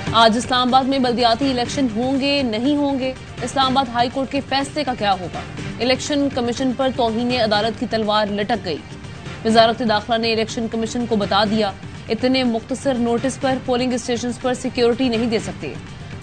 आज इस्लामाबाद में बल्दियाती इलेक्शन होंगे नहीं होंगे, इस्लामाबाद हाई कोर्ट के फैसले का क्या होगा। इलेक्शन कमीशन पर तौहीन अदालत की तलवार लटक गई। वजारत दाखिला ने इलेक्शन कमीशन को बता दिया, इतने मुख्तसर नोटिस पर पोलिंग स्टेशन पर सिक्योरिटी नहीं दे सकते।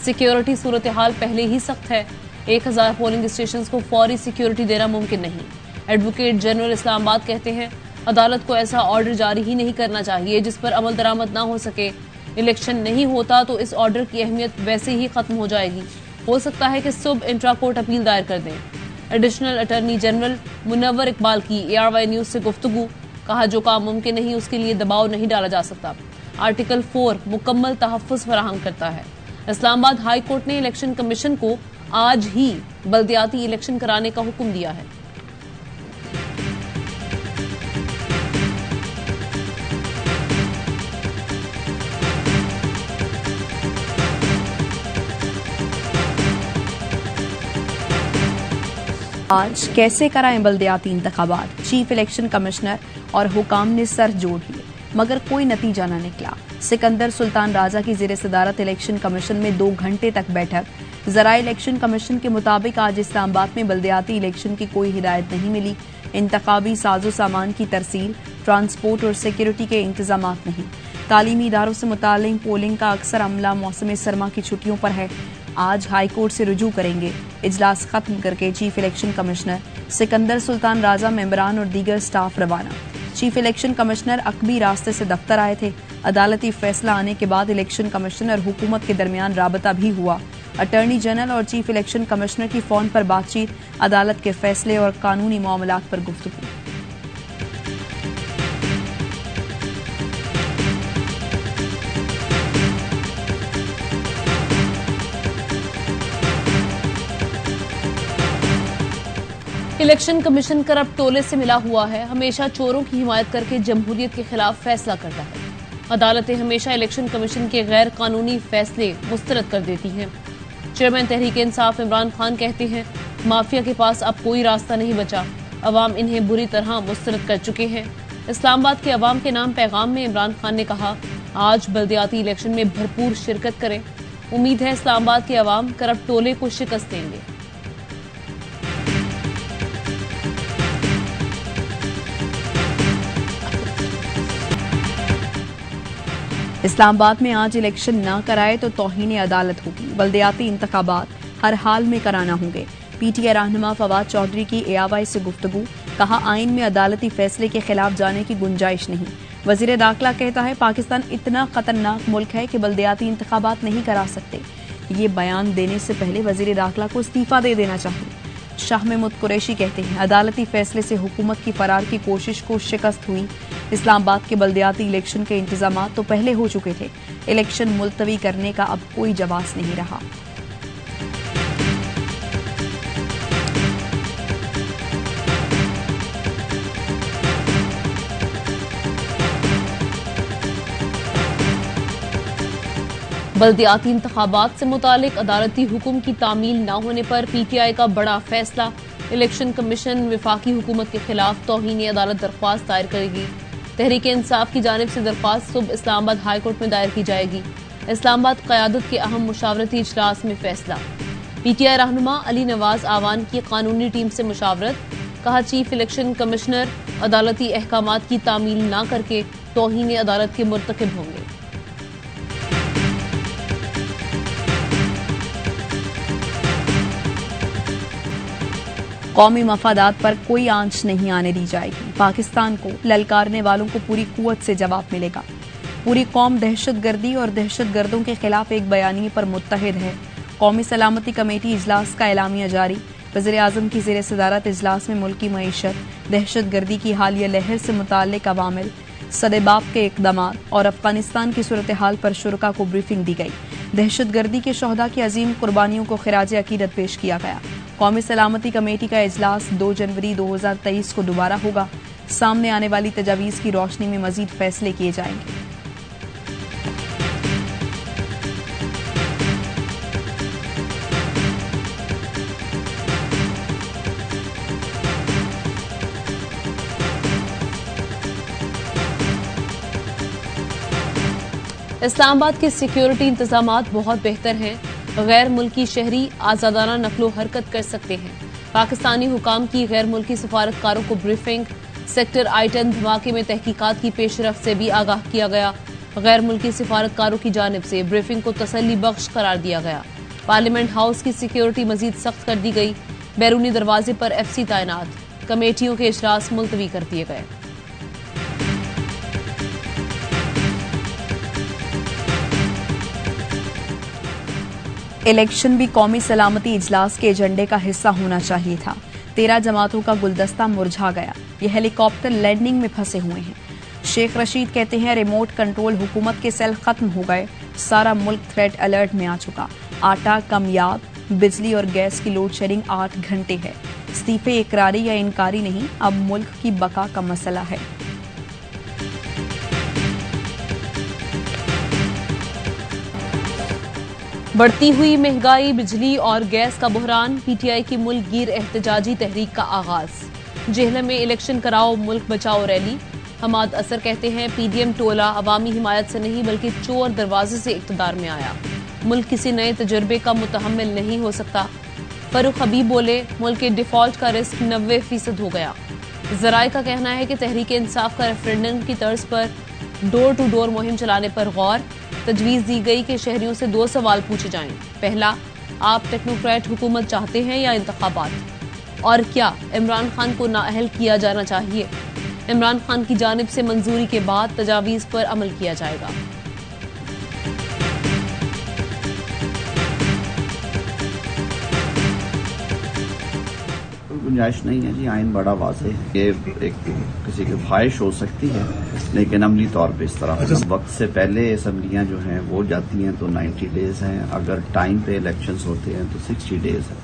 सिक्योरिटी सूरत हाल पहले ही सख्त है। 1000 पोलिंग स्टेशन को फौरी सिक्योरिटी देना मुमकिन नहीं। एडवोकेट जनरल इस्लामाबाद कहते हैं, अदालत को ऐसा ऑर्डर जारी ही नहीं करना चाहिए जिस पर अमल दरामद ना हो सके। इलेक्शन नहीं होता तो इस ऑर्डर की अहमियत वैसे ही खत्म हो जाएगी। हो सकता है कि सुबह इंट्रा कोर्ट अपील दायर कर दें। Additional attorney general Munawwar Iqbal की ARY न्यूज से गुफ्तगू, कहा जो काम मुमकिन नहीं उसके लिए दबाव नहीं डाला जा सकता। आर्टिकल 4 मुकम्मल तहफ़्फ़ुज़ फराहम करता है। इस्लामाबाद हाई कोर्ट ने इलेक्शन कमीशन को आज ही बल्दियाती इलेक्शन कराने का हुक्म दिया है। आज कैसे कराएं बल्दियाती इंतखाबात, चीफ इलेक्शन कमिश्नर और हुकाम ने सर जोड़ लिए मगर कोई नतीजा न निकला। सिकंदर सुल्तान राजा की ज़ेर सदारत इलेक्शन कमीशन में 2 घंटे तक बैठक। ज़राए इलेक्शन कमीशन के मुताबिक आज इस्लामाबाद में बल्दियाती इलेक्शन की कोई हिदायत नहीं मिली। इंतखाबी साजो सामान की तरसील, ट्रांसपोर्ट और सिक्योरिटी के इंतजामात नहीं। तालीमी इदारों से मुताल्लिक पोलिंग का अक्सर अमला मौसम सरमा की छुट्टियों पर है। आज हाई कोर्ट से रुजू करेंगे। इजलास खत्म करके chief election commissioner Sikandar Sultan Raja, मेंबरान और दीगर स्टाफ रवाना। चीफ इलेक्शन कमिश्नर अकबी रास्ते से दफ्तर आए थे। अदालती फैसला आने के बाद इलेक्शन कमीशन और हुकूमत के दरमियान राबता भी हुआ। अटॉर्नी जनरल और चीफ इलेक्शन कमिश्नर की फोन पर बातचीत, अदालत के फैसले और कानूनी मामलात पर गुफ्तगू। इलेक्शन कमीशन करप्ट टोले से मिला हुआ है, हमेशा चोरों की हिमायत करके जमहूरियत के खिलाफ फैसला करता है। अदालतें हमेशा इलेक्शन कमीशन के गैर कानूनी फैसले मुस्तरद कर देती हैं। चेयरमैन तहरीक इंसाफ इमरान खान कहते हैं, माफिया के पास अब कोई रास्ता नहीं बचा, अवाम इन्हें बुरी तरह मुस्तरद कर चुके हैं। इस्लामाबाद के अवाम के नाम पैगाम में इमरान खान ने कहा, आज बल्दियाती इलेक्शन में भरपूर शिरकत करें। उम्मीद है इस्लामाबाद के अवाम करप्ट टोले को शिकस्त देंगे। इस्लामाबाद में आज इलेक्शन न कराए तो तौहीन अदालत होगी। बल्दियाती इंतखाबात हर हाल में कराना होंगे। PTI रहनुमा फवाद चौधरी की ARY से गुफ्तगू, कहा आइन में अदालती फैसले के खिलाफ जाने की गुंजाइश नहीं। वजीर दाखिला कहता है, पाकिस्तान इतना खतरनाक मुल्क है कि बल्दियाती इंतखाबात नहीं करा सकते। ये बयान देने से पहले वजीर दाखिला को इस्तीफा दे देना चाहिए। शाह महमूद कुरैशी कहते हैं, अदालती फैसले से हुकूमत की फरार की कोशिश को शिकस्त हुई। इस्लामाबाद के बल्दियाती इलेक्शन के इंतजामात तो पहले हो चुके थे। इलेक्शन मुलतवी करने का अब कोई जवाब नहीं रहा। बल्दियाती इंतखाबात से मुतालिक अदालती हुक्म की तामील न होने पर PTI का बड़ा फैसला। इलेक्शन कमीशन विफाकी हुकूमत के खिलाफ तौहीन अदालत दरख्वास्त दायर करेगी। तहरीक इंसाफ की जानिब से दरख्वास्त सुबह इस्लामाबाद हाई कोर्ट में दायर की जाएगी। इस्लामाबाद क़यादत के अहम मुशावरती इजलास में फैसला। PTI रहनुमा अली नवाज आवान की कानूनी टीम से मुशावरत, कहा चीफ इलेक्शन कमिश्नर अदालती अहकामात की तामील न करके तौहीन अदालत के मुर्तकिब होंगे। कौमी मफादात पर कोई आंच नहीं आने दी जाएगी। पाकिस्तान को ललकारने वालों को पूरी कुव्वत से जवाब मिलेगा। पूरी कौम दहशतगर्दी और दहशतगर्दों के खिलाफ एक बयानी पर मुत्तहिद है। कौमी सलामती कमेटी इजलास का एलामिया जारी। वज़ीर आज़म की ज़ेर सदारत इजलास में मुल्की मईशत, दहशतगर्दी की हालिया लहर से मुताल्लिक अवामिल, सदेबाप के इक़दामात और अफगानिस्तान की सूरत हाल पर शुरका को ब्रीफिंग दी गई। दहशतगर्दी के शोहदा की अजीम कुर्बानियों को खिराज अकीदत पेश किया गया। कौमी सलामती कमेटी का इजलास 2 जनवरी 2023 को दोबारा होगा। सामने आने वाली तजावीज़ की रोशनी में मजीद फैसले किए जाएंगे। इस्लामाबाद के सिक्योरिटी इंतजामात बहुत बेहतर हैं। गैर मुल्की शहरी आजादाना नकलो हरकत कर सकते हैं। पाकिस्तानी हुकाम की गैर मुल्की सफारतकारों को ब्रीफिंग। सेक्टर I-10 धमाके में तहकीकात की पेशरफ से भी आगाह किया गया। गैर मुल्की सफारतकारों की जानिब से ब्रीफिंग को तसल्ली बख्श करार दिया गया। पार्लियामेंट हाउस की सिक्योरिटी मजीद सख्त कर दी गई। बैरूनी दरवाजे पर FC तैनात। कमेटियों के इजलास मुलतवी कर दिए गए। इलेक्शन भी कौमी सलामती इजलास के एजेंडे का हिस्सा होना चाहिए था। 13 जमातों का गुलदस्ता मुरझा गया। ये हेलीकॉप्टर लैंडिंग में फंसे हुए हैं। शेख रशीद कहते हैं रिमोट कंट्रोल हुकूमत के सेल खत्म हो गए। सारा मुल्क थ्रेट अलर्ट में आ चुका। आटा कमयाब, बिजली और गैस की लोड शेडिंग 8 घंटे है। इस्तीफे इकरारी या इनकारी नहीं, अब मुल्क की बका का मसला है। बढ़ती हुई महंगाई, बिजली और गैस का बुहरान। PTI की मुल्क गिर एहतजाजी तहरीक का आगाज। जेहलम में इलेक्शन कराओ मुल्क बचाओ रैली। हमाद असर कहते हैं PDM टोला अवामी हिमायत से नहीं बल्कि चोर दरवाजे से इक़्तिदार में आया। मुल्क किसी नए तजुर्बे का मुतहम्मिल नहीं हो सकता। फरूख हबीब बोले मुल्क के डिफॉल्ट का रिस्क 90% हो गया। जराए का कहना है कि तहरीक इंसाफ का रेफरेंडम की तर्ज पर डोर टू डोर मुहिम चलाने पर गौर। तजवीज दी गई कि शहरियों से 2 सवाल पूछे जाएं। पहला, आप टेक्नोक्रेट हुकूमत चाहते हैं या इंतखाबात? और क्या इमरान खान को नाअहल किया जाना चाहिए? इमरान खान की जानिब से मंजूरी के बाद तजावीज पर अमल किया जाएगा। गुंजाइश नहीं है जी। आइन बड़ा वाज़ेह है। ये एक किसी की ख्वाहिश हो सकती है लेकिन अमली तौर पे इस तरह वक्त से पहले असम्बलियां जो हैं वो जाती हैं तो 90 डेज हैं। अगर टाइम पे इलेक्शंस होते हैं तो 60 डेज है।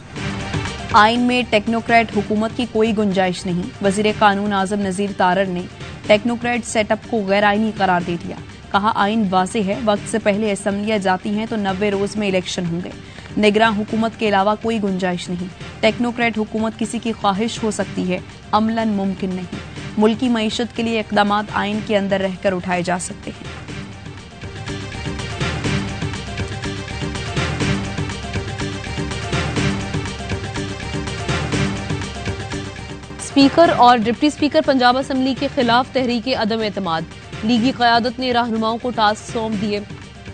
आइन में टेक्नोक्रेट हुकूमत की कोई गुंजाइश नहीं। वजीर कानून आजम नजीर तारड़ ने टेक्नोक्रेट सेटअप को गैर आइनी करार दे दिया। कहा आइन वाज़ेह है, वक्त से पहले असम्बलियां जाती हैं तो 90 रोज में इलेक्शन होंगे। निगरान हुकूमत के अलावा कोई गुंजाइश नहीं। टेक्नोक्रेट हुकूमत किसी की ख्वाहिश हो सकती है, अमलन मुमकिन नहीं। मुल्की मईशत के लिए इक़दामात आइन के अंदर रहकर उठाए जा सकते हैं। स्पीकर और डिप्टी स्पीकर पंजाब असम्बली के खिलाफ तहरीक अदम एतमाद। लीगी क़यादत ने रहनुमाओं को टास्क सौंप दिए।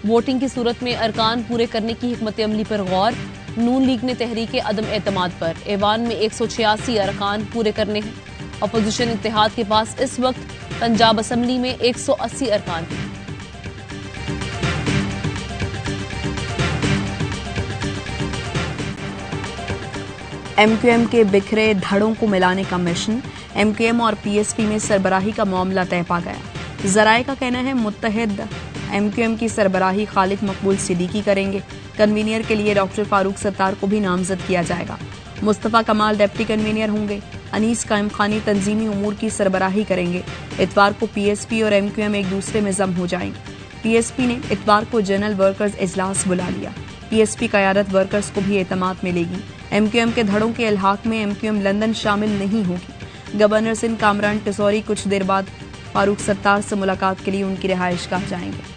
वोटिंग की सूरत में अरकान पूरे करने की हिकमत अमली पर गौर। नून लीग ने तहरीक अदम एतमाद पर ऐवान में 186 अरकान पूरे करने हैं। अपोजिशन इत्तेहाद के पास इस वक्त पंजाब असम्बली में 180 अरकान हैं। MQM के बिखरे धड़ों को मिलाने का मिशन। MQM और PSP में सरबराही का मामला तय पा गया। जराए का कहना है मुत्तहिद MQM की सरबराही खालिद मकबूल सिद्दीकी करेंगे। कन्वीनियर के लिए डॉक्टर फारूक सत्तार को भी नामजद किया जाएगा। मुस्तफ़ा कमाल डिप्टी कन्वीनियर होंगे। अनीस कायम खानी तंजीमी उमूर की सरबराही करेंगे। इतवार को PSP और MQM एक दूसरे में जम हो जाएंगे। PSP ने इतवार को जनरल वर्कर्स इजलास बुला लिया। PSP क़यादत वर्कर्स को भी एतमाद मिलेगी। MQM के धड़ों के इल्हाक में MQM लंदन शामिल नहीं होगी। गवर्नर सिंध कामरान टिसौरी कुछ देर बाद फारूक सत्तार से मुलाकात के लिए उनकी रिहाइशगाह जाएंगे।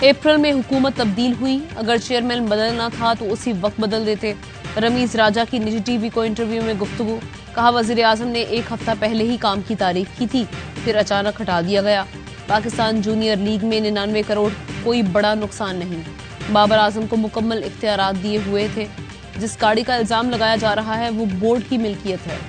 अप्रैल में हुकूमत तब्दील हुई। अगर चेयरमैन बदलना था तो उसी वक्त बदल देते। रमीज राजा की निजी TV को इंटरव्यू में गुफ्तगू। कहा वजीर आजम ने 1 हफ्ता पहले ही काम की तारीफ की थी, फिर अचानक हटा दिया गया। पाकिस्तान जूनियर लीग में 99 करोड़ कोई बड़ा नुकसान नहीं। बाबर आजम को मुकम्मल इख्तियारात दिए हुए थे। जिस गाड़ी का इल्जाम लगाया जा रहा है वो बोर्ड की मिल्कियत है।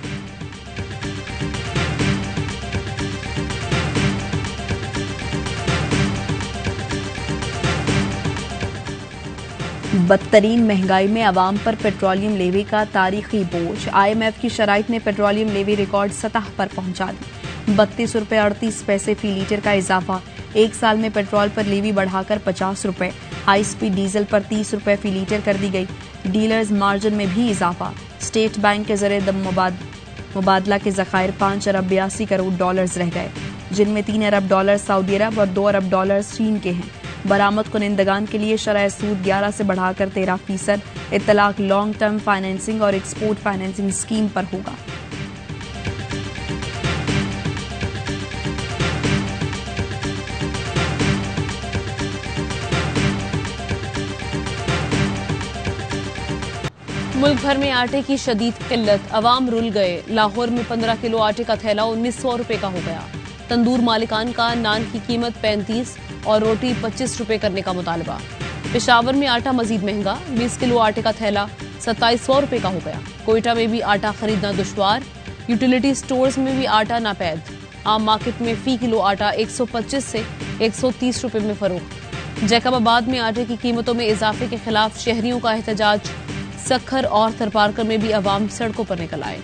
बदतरीन महंगाई में आवाम पर पेट्रोलियम लेवी का तारीखी बोझ। IMF की शराइत ने पेट्रोलियम लेवी रिकॉर्ड सतह पर पहुंचा दी। 32 रुपये 38 पैसे फी लीटर का इजाफा। 1 साल में पेट्रोल पर लेवी बढ़ाकर 50 रुपये। हाई स्पीड डीजल पर 30 रुपये फी लीटर कर दी गई। डीलर्स मार्जिन में भी इजाफा। स्टेट बैंक के जरिए मुबादला के ज़खायर 5 अरब 82 करोड़ डॉलर्स रह गए, जिनमें 3 अरब डॉलर सऊदी अरब और 2 अरब डॉलर चीन के हैं। बरामद कुनिंदगान के लिए शरह सूद 11 से बढ़ाकर 13%, इत्तलाक लॉन्ग टर्म फाइनेंसिंग और एक्सपोर्ट फाइनेंसिंग स्कीम पर होगा। मुल्क भर में आटे की शदीद किल्लत, अवाम रुल गए। लाहौर में 15 किलो आटे का थैला 1900 रुपए का हो गया। तंदूर मालिकान का नान की कीमत 35 और रोटी 25 रुपए करने का मुतालबा। पेशावर में आटा मजीद महंगा, 20 किलो आटे का थैला 2700 रुपए का हो गया। कोयटा में भी आटा खरीदना दुश्वार, यूटिलिटी स्टोर्स में भी आटा नापैद। आम मार्केट में फी किलो आटा 125 से 130 रुपए में फरोख्त। जैकबाबाद में आटे की कीमतों में इजाफे के खिलाफ शहरियों का एहतजाज। सक्खर और थरपारकर में भी अवाम सड़कों पर निकल आए।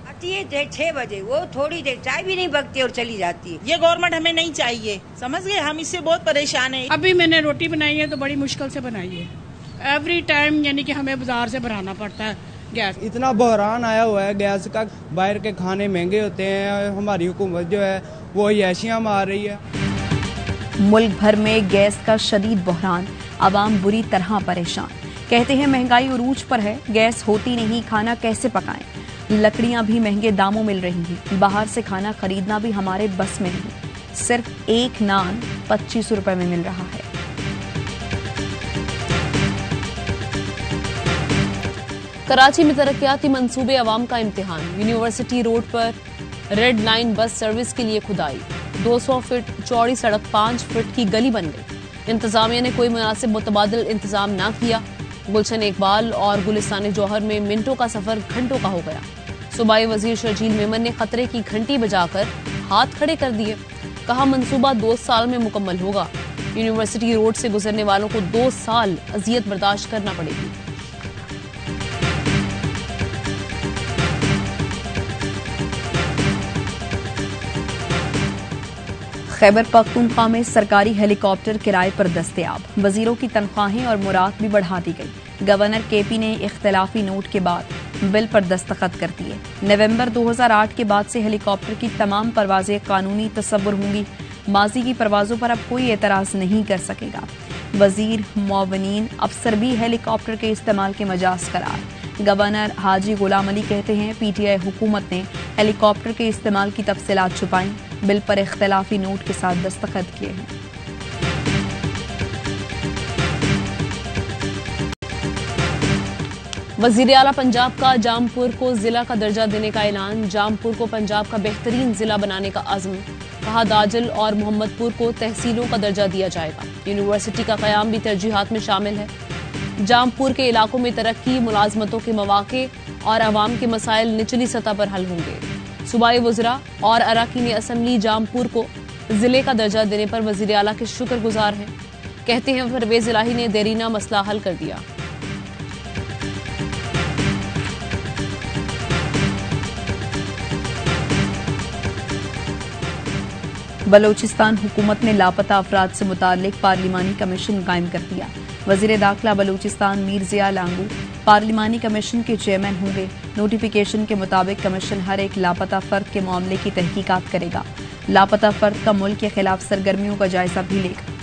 आती है 6 बजे, वो थोड़ी देर चाय भी नहीं बकती और चली जाती है। ये गवर्नमेंट हमें नहीं चाहिए, समझ गए, हम इससे बहुत परेशान हैं। अभी मैंने रोटी बनाई है तो बड़ी मुश्किल से बनाई है। एवरी टाइम यानी कि हमें बाजार से भराना पड़ता है गैस। इतना बहरान आया हुआ है गैस का, बाहर के खाने महंगे होते हैं। हमारी हुकूमत जो है वो ऐशियां मार रही है। मुल्क भर में गैस का शदीद बहरान, अवाम बुरी तरह परेशान। कहते हैं महंगाई उरूज पर है, गैस होती नहीं, खाना कैसे पकाएं। लकड़ियां भी महंगे दामों मिल रही हैं। बाहर से खाना खरीदना भी हमारे बस में नहीं। सिर्फ एक नान 25 रुपए में मिल रहा है। कराची में तरक्याती मंसूबे अवाम का इम्तिहान। यूनिवर्सिटी रोड पर रेड लाइन बस सर्विस के लिए खुदाई। 200 फीट चौड़ी सड़क 5 फीट की गली बन गई। इंतजामिया ने कोई मुनासिब मुतबादिल इंतजाम न किया। गुलशन इकबाल और गुलिस्तान जौहर में मिनटों का सफर घंटों का हो गया। सूबाई वजीर शर्जील मेमन ने खतरे की घंटी बजाकर हाथ खड़े कर दिए। कहा मंसूबा 2 साल में मुकम्मल होगा। यूनिवर्सिटी रोड से गुजरने वालों को 2 साल अजियत बर्दाश्त करना पड़ेगी। खैबर पख्तूनख्वा में सरकारी हेलीकॉप्टर किराए पर दस्तयाब। वजीरों की तनख्वाहें और मुराद भी बढ़ा दी गई। गवर्नर केपी ने इख्तलाफी नोट के बाद बिल पर दस्तखत कर दिए। नवंबर 2008 के बाद से हेलीकॉप्टर की तमाम परवाजें कानूनी तसव्वुर होंगी। माजी की परवाजों पर अब कोई एतराज नहीं कर सकेगा। वजीर, मुआवनीन, अफसर भी हेलीकॉप्टर के इस्तेमाल के मजाज करार। गवर्नर हाजी गुलाम अली कहते हैं पीटीआई हुकूमत ने हेलीकॉप्टर के इस्तेमाल की तफसीलात छुपाई। बिल पर इख्तलाफी नोट के साथ दस्तखत किए हैं। वजीर आला पंजाब का जामपुर को जिला का दर्जा देने का ऐलान। जामपुर को पंजाब का बेहतरीन जिला बनाने का अज़्म। कहा दाजल और मोहम्मदपुर को तहसीलों का दर्जा दिया जाएगा। यूनिवर्सिटी का क़याम भी तरजीहात में शामिल है। जामपुर के इलाकों में तरक्की, मुलाजमतों के मौके और आवाम के मसाइल निचली सतह पर हल होंगे। सूबाई वज़रा और अराकीन असम्बली जामपुर को जिले का दर्जा देने पर वजीर आला के शुक्रगुजार हैं। कहते हैं परवेज इलाही ने देरीना मसला हल कर दिया। बलोचिस्तान हुकूमत ने लापता अफराद से मुताल्लिक पार्लिमानी कमीशन कायम कर दिया। वजीर दाखिला बलोचिस्तान मीर जिया लांगू पार्लिमानी कमीशन के चेयरमैन होंगे। नोटिफिकेशन के मुताबिक कमीशन हर एक लापता फर्द के मामले की तहकीकात करेगा। लापता फर्द का मुल्क के खिलाफ सरगर्मियों का जायजा भी लेगा।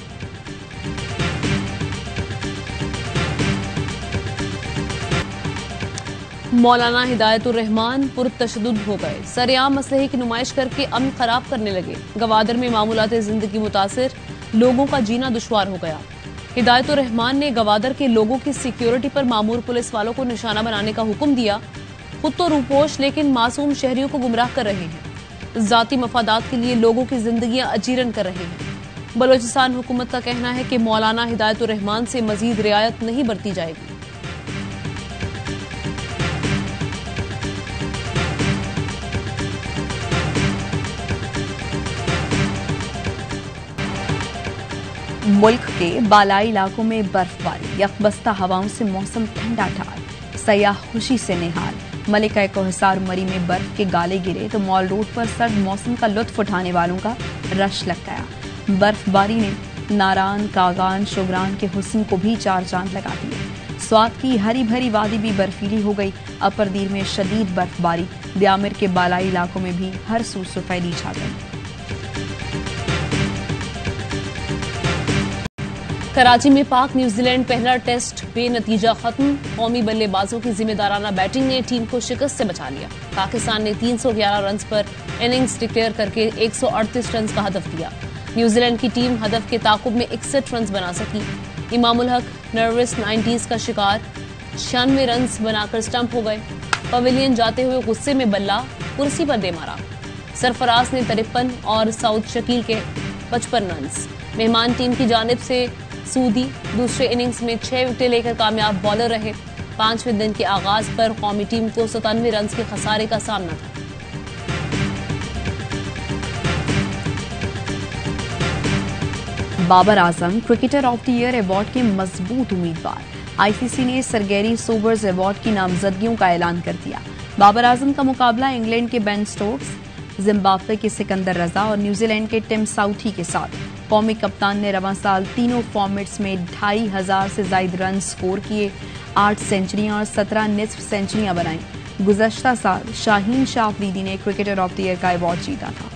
मौलाना हिदायतुर रहमान पुरतशद्दुद हो गए। सरेआम मसलहे की नुमाइश करके अमन खराब करने लगे। गवादर में मामूलाते जिंदगी मुतासिर, लोगों का जीना दुश्वार हो गया। हिदायतुर रहमान ने गवादर के लोगों की सिक्योरिटी पर मामूर पुलिस वालों को निशाना बनाने का हुक्म दिया। खुद तो रूपोश लेकिन मासूम शहरियों को गुमराह कर रहे हैं। जाती मफादात के लिए लोगों की जिंदगियां अजीरन कर रहे हैं। बलोचिस्तान हुकूमत का कहना है कि मौलाना हिदायतुर रहमान से मजीद रियायत नहीं बरती जाएगी। मुल्क के बालाई इलाकों में बर्फबारी, यकबस्ता हवाओं से मौसम ठंडा ठार। सयाह खुशी से निहाल। मलिका कोहिसार मरी में बर्फ के गाले गिरे तो मॉल रोड पर सर्द मौसम का लुत्फ उठाने वालों का रश लग गया। बर्फबारी ने नारान, कागान, शुगरान के हुस्न को भी चार चांद लगा दिए। स्वात की हरी भरी वादी भी बर्फीली हो गई। अपर दीर में शदीद बर्फबारी, द्यामिर के बालाई इलाकों में भी हर सू सफेदी छा गई। कराची में पाक न्यूजीलैंड पहला टेस्ट बेनतीजा खत्म। कौमी बल्लेबाजों की जिम्मेदाराना बैटिंग ने टीम को शिकस्त से बचा लिया। पाकिस्तान ने 311 रन पर इनिंग्स डिक्लेयर करके 138 रन का हदफ दिया। न्यूजीलैंड की टीम हदफ के ताकुब में 61 रन बना सकी। इमामुल हक नर्वस 90s का शिकार, 96 रन बनाकर स्टंप हो गए। पवेलियन जाते हुए गुस्से में बल्ला कुर्सी पर दे मारा। सरफराज ने 53 और साउथ शकील के 55 रन। मेहमान टीम की जानिब से सूदी दूसरे इनिंग्स में 6 विकेटें लेकर कामयाब बॉलर रहे। 5वें दिन के आगाज पर कौमी टीम को 97 रन के खसारे का सामना था। Babar Azam cricketer of the year award के मजबूत उम्मीदवार। आईसीसी ने सरगेरी सोबर्स अवार्ड की नामजदगियों का ऐलान कर दिया। बाबर आजम का मुकाबला इंग्लैंड के बेन स्टोक्स, जिम्बाब्वे के सिकंदर रजा और न्यूजीलैंड के टिम साउथी के साथ। कौमी कप्तान ने रवां साल तीनों फॉर्मेट्स में 2500 से ज्यादा रन स्कोर किए, 8 सेंचुरियां और 17 निस्फ सेंचुरियां बनाई। गुज़श्ता साल शाहीन शाह अफरीदी ने क्रिकेटर ऑफ द ईयर का अवार्ड जीता था।